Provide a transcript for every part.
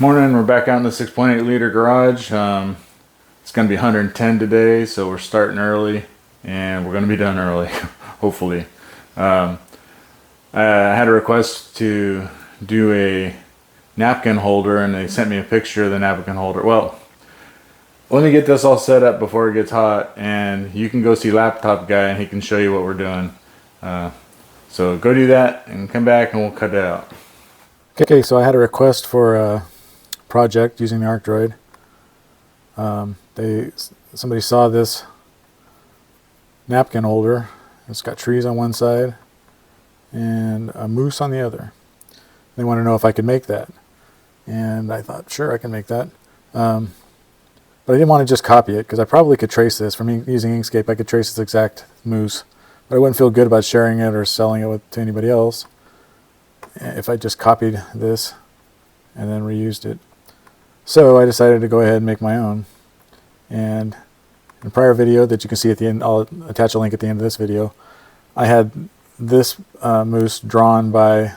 Morning, we're back out in the 6.8 liter garage. It's going to be 110 today, so we're starting early and we're going to be done early, hopefully. I had a request to do a napkin holder and they sent me a picture of the napkin holder. Well, let me get this all set up before it gets hot and you can go see Laptop Guy and he can show you what we're doing. So go do that and come back and we'll cut it out. Okay, so I had a request for a project using the Arcdroid. Somebody saw this napkin holder. It's got trees on one side and a moose on the other. They want to know if I could make that, and I thought, sure, I can make that. But I didn't want to just copy it because I probably could trace this from using Inkscape. I could trace this exact moose, but I wouldn't feel good about sharing it or selling it to anybody else if I just copied this and then reused it. So I decided to go ahead and make my own. And in a prior video that you can see at the end, I'll attach a link at the end of this video, I had this moose drawn by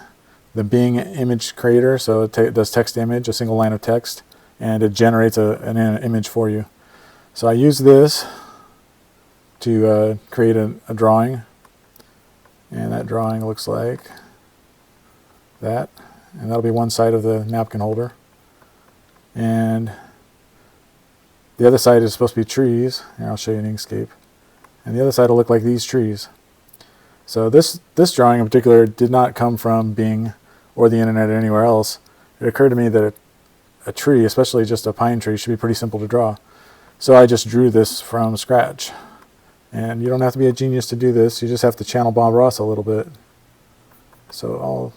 the Bing image creator. So it does text image, a single line of text, and it generates an image for you. So I used this to create a drawing, and that drawing looks like that, and that'll be one side of the napkin holder, and the other side is supposed to be trees. Here, I'll show you in Inkscape, and the other side will look like these trees. So this drawing in particular did not come from Bing or the internet or anywhere else. It occurred to me that a tree, especially just a pine tree, should be pretty simple to draw. So I just drew this from scratch, and you don't have to be a genius to do this. You just have to channel Bob Ross a little bit. So I'll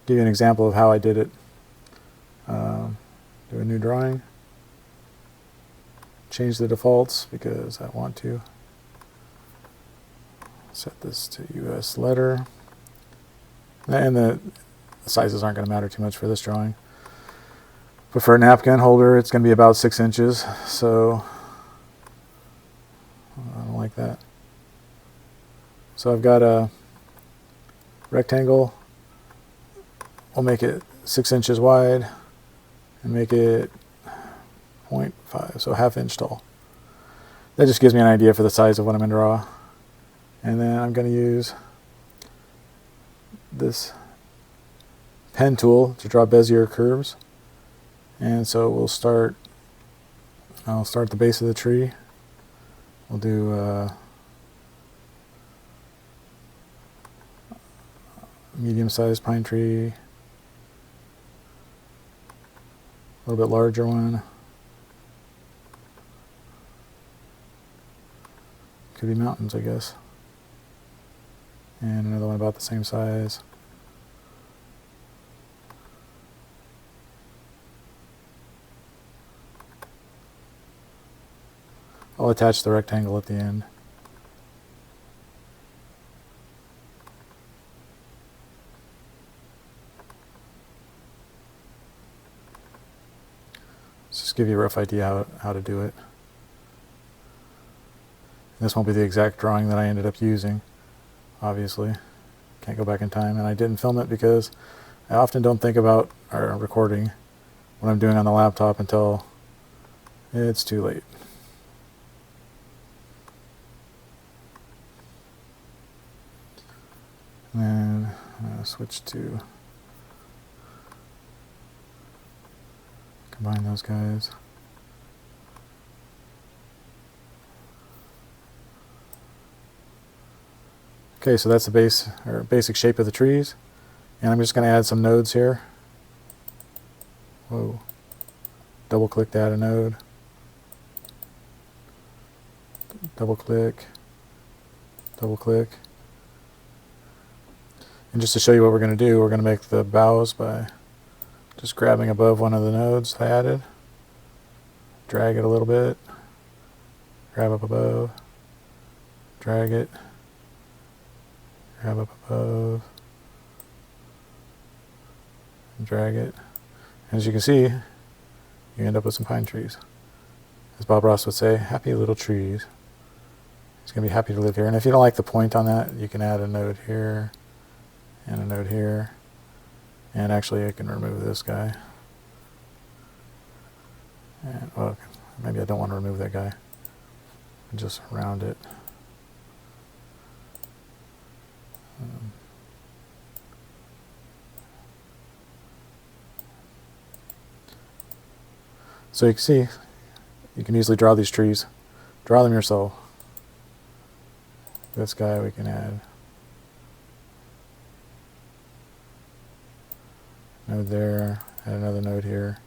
give you an example of how I did it. Do a new drawing. Change the defaults because I want to. Set this to US letter. And the sizes aren't going to matter too much for this drawing. But for a napkin holder, it's going to be about 6 inches. So I don't like that. So I've got a rectangle. We'll make it 6 inches wide and make it 0.5, so ½ inch tall. That just gives me an idea for the size of what I'm going to draw. And then I'm going to use this pen tool to draw Bezier curves. And so I'll start at the base of the tree. We'll do a medium-sized pine tree, a little bit larger one. Could be mountains, I guess. And another one about the same size. I'll attach the rectangle at the end. Just give you a rough idea how to do it. This won't be the exact drawing that I ended up using, obviously. Can't go back in time, and I didn't film it because I often don't think about our recording what I'm doing on the laptop until it's too late. And then I'm going to switch to combine those guys. Okay, so that's the base or basic shape of the trees, and I'm just going to add some nodes here. Whoa! Double click to add a node. Double click. Double click. And just to show you what we're going to do, we're going to make the boughs by just grabbing above one of the nodes I added. Drag it a little bit. Grab up above. Drag it. Grab up above, and drag it. As you can see, you end up with some pine trees. As Bob Ross would say, happy little trees. He's going to be happy to live here. And if you don't like the point on that, you can add a node here and a node here. And actually I can remove this guy. And, well, maybe I don't want to remove that guy. Just round it. So you can see, you can easily draw these trees. Draw them yourself. This guy we can add. Node there, add another node here.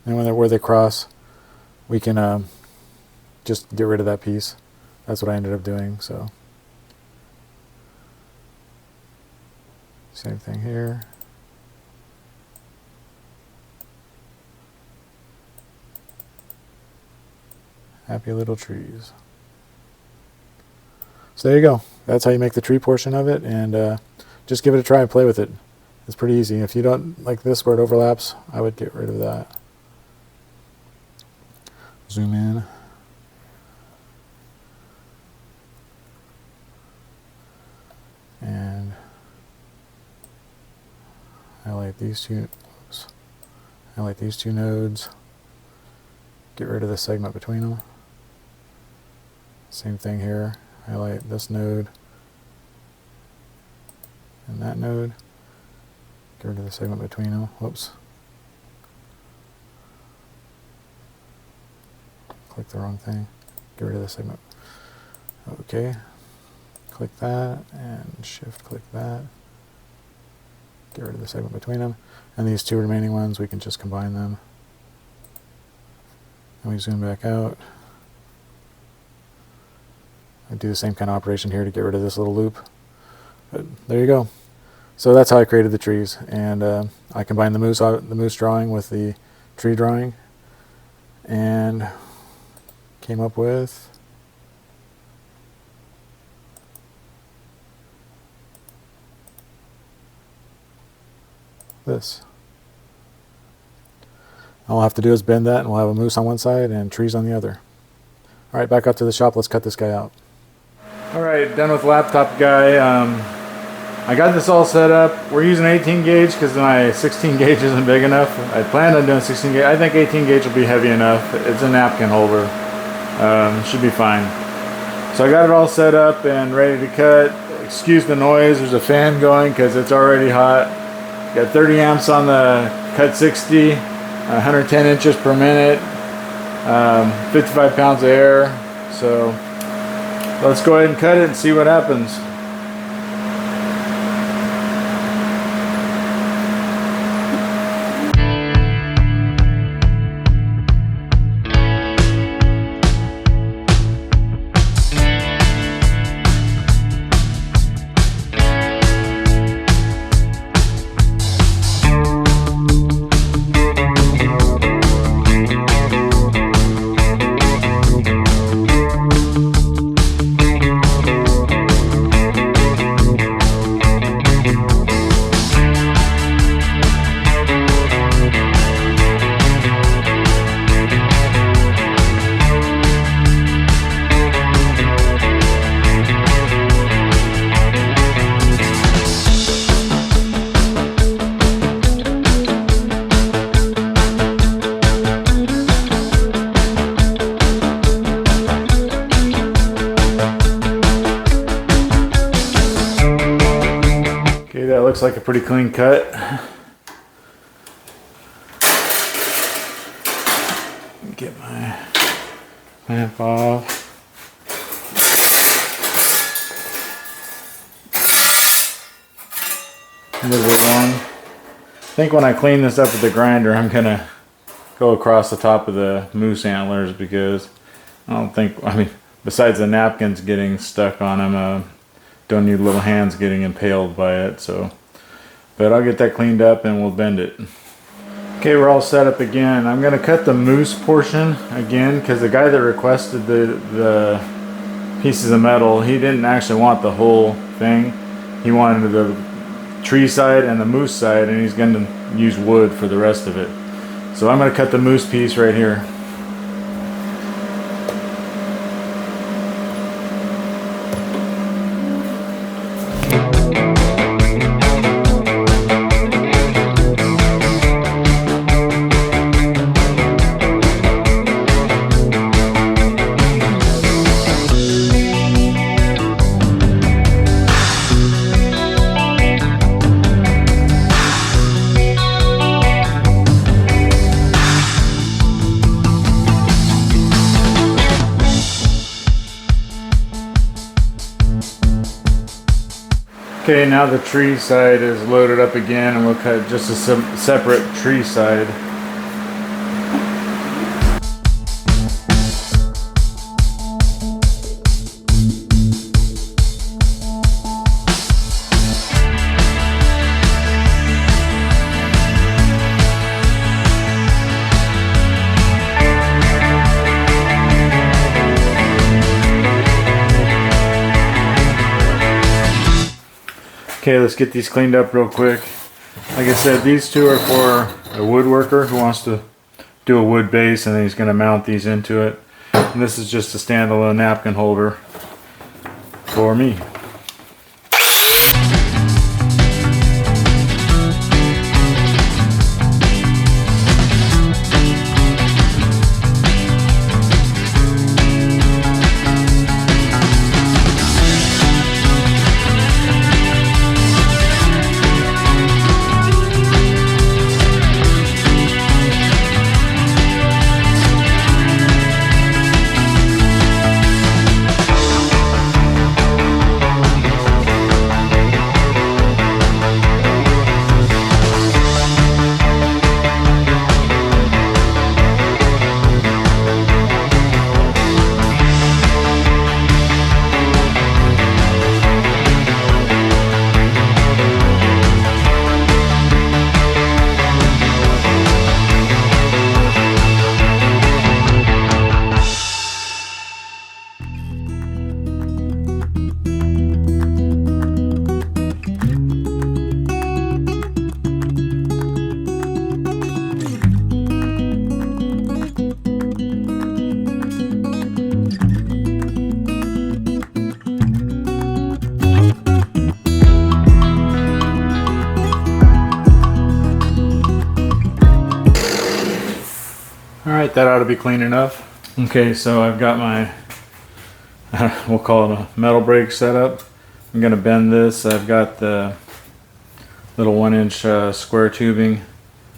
And where they cross, we can just get rid of that piece. That's what I ended up doing. So same thing here. Happy little trees. So there you go. That's how you make the tree portion of it, and just give it a try and play with it. It's pretty easy. If you don't like this where it overlaps, I would get rid of that. Zoom in. And highlight these two. Oops. Highlight these two nodes. Get rid of the segment between them. Same thing here. Highlight this node and that node. Get rid of the segment between them. Whoops. Click the wrong thing. Get rid of the segment. Okay. Click that and shift click that. Get rid of the segment between them. And these two remaining ones, we can just combine them. And we zoom back out. I do the same kind of operation here to get rid of this little loop. But there you go. So that's how I created the trees. And I combined the moose drawing with the tree drawing. And came up with this. All I'll have to do is bend that and we'll have a moose on one side and trees on the other. Alright, back up to the shop. Let's cut this guy out. Alright, done with laptop guy. I got this all set up. We're using 18 gauge because my 16 gauge isn't big enough. I planned on doing 16 gauge. I think 18 gauge will be heavy enough. It's a napkin holder. Should be fine. So I got it all set up and ready to cut. Excuse the noise. There's a fan going because it's already hot. Got 30 amps on the Cut 60, 110 inches per minute, 55 pounds of air. So let's go ahead and cut it and see what happens. That looks like a pretty clean cut. Get my lamp off. Move it along. I think when I clean this up with the grinder, I'm gonna go across the top of the moose antlers because I don't think, I mean, besides the napkins getting stuck on them, don't need little hands getting impaled by it. So, but I'll get that cleaned up and we'll bend it. Okay, we're all set up again. I'm gonna cut the moose portion again because the guy that requested the pieces of metal, he didn't actually want the whole thing. He wanted the tree side and the moose side, and he's gonna use wood for the rest of it. So I'm gonna cut the moose piece right here. Okay, now the tree side is loaded up again, and we'll cut just a separate tree side. Okay, let's get these cleaned up real quick. Like I said, these two are for a woodworker who wants to do a wood base, and then he's going to mount these into it. And this is just a standalone napkin holder for me. Alright, that ought to be clean enough. Okay, so I've got my, we'll call it a metal brake set up. I'm going to bend this. I've got the little 1-inch square tubing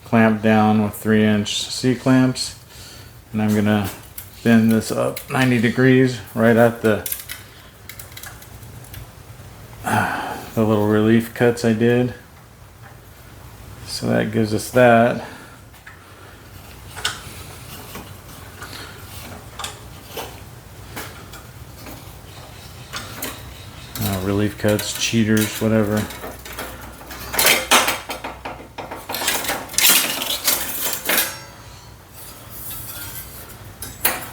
clamped down with 3-inch C-clamps. And I'm going to bend this up 90 degrees right at the little relief cuts I did. So that gives us that. Relief cuts, cheaters, whatever.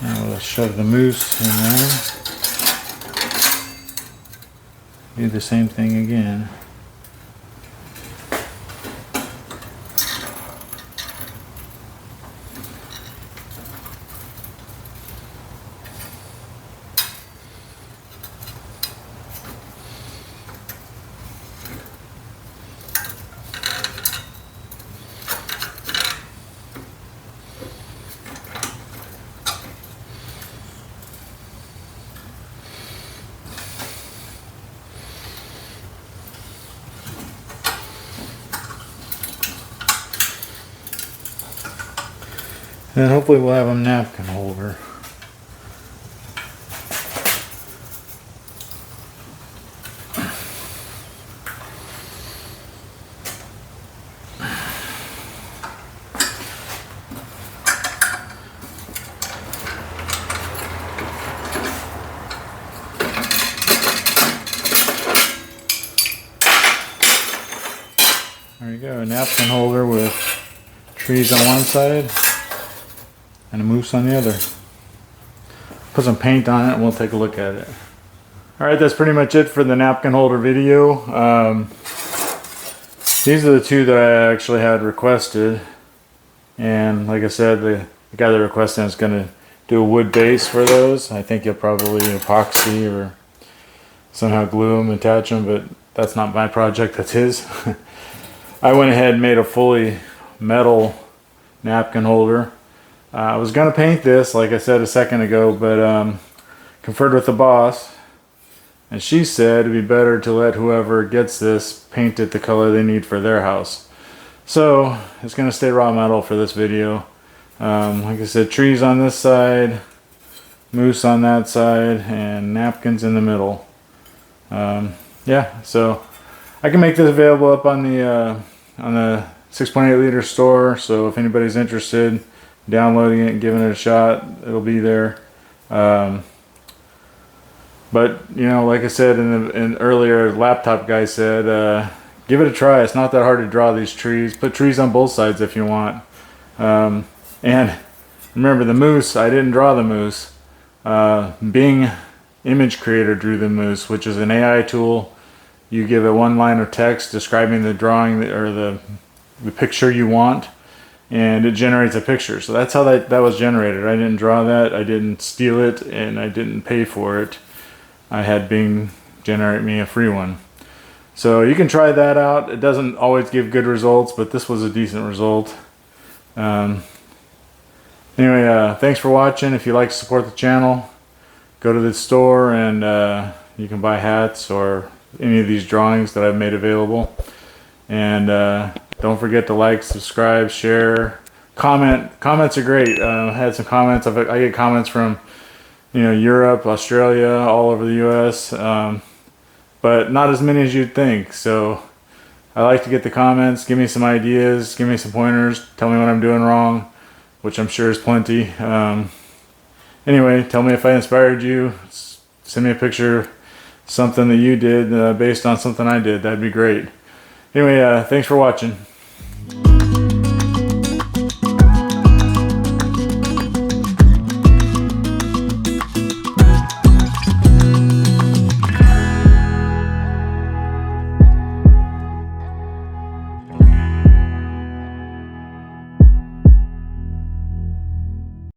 Now we'll shove the mousse in there. Do the same thing again. And hopefully we'll have a napkin holder. There you go, a napkin holder with trees on one side and a mousse on the other. Put some paint on it and we'll take a look at it. Alright, that's pretty much it for the napkin holder video. These are the two that I actually had requested. And like I said, the guy that requested is going to do a wood base for those. I think he'll probably epoxy or somehow glue them, attach them, but that's not my project, that's his. I went ahead and made a fully metal napkin holder. I was going to paint this, like I said a second ago, but conferred with the boss, and she said it'd be better to let whoever gets this paint it the color they need for their house. So it's going to stay raw metal for this video. Like I said, trees on this side, mousse on that side, and napkins in the middle. Yeah, so I can make this available up on the 6.8 liter store. So if anybody's interested, downloading it and giving it a shot, it'll be there. But you know, like I said in earlier, laptop guy said, give it a try. It's not that hard to draw these trees. Put trees on both sides if you want. And remember the moose. I didn't draw the moose. Bing Image Creator drew the moose, which is an AI tool. You give it one line of text describing the drawing or the picture you want, and it generates a picture. So that's how that was generated. I didn't draw that. I didn't steal it, and I didn't pay for it. I had Bing generate me a free one. So you can try that out. It doesn't always give good results, but this was a decent result. Anyway, thanks for watching. If you like to support the channel, go to the store and you can buy hats or any of these drawings that I've made available. And don't forget to like, subscribe, share, comment. Comments are great. I had some comments. I get comments from Europe, Australia, all over the US, but not as many as you'd think. So I like to get the comments. Give me some ideas, give me some pointers, tell me what I'm doing wrong, which I'm sure is plenty. Anyway, tell me if I inspired you. Send me a picture, something that you did based on something I did. That'd be great. Anyway, thanks for watching.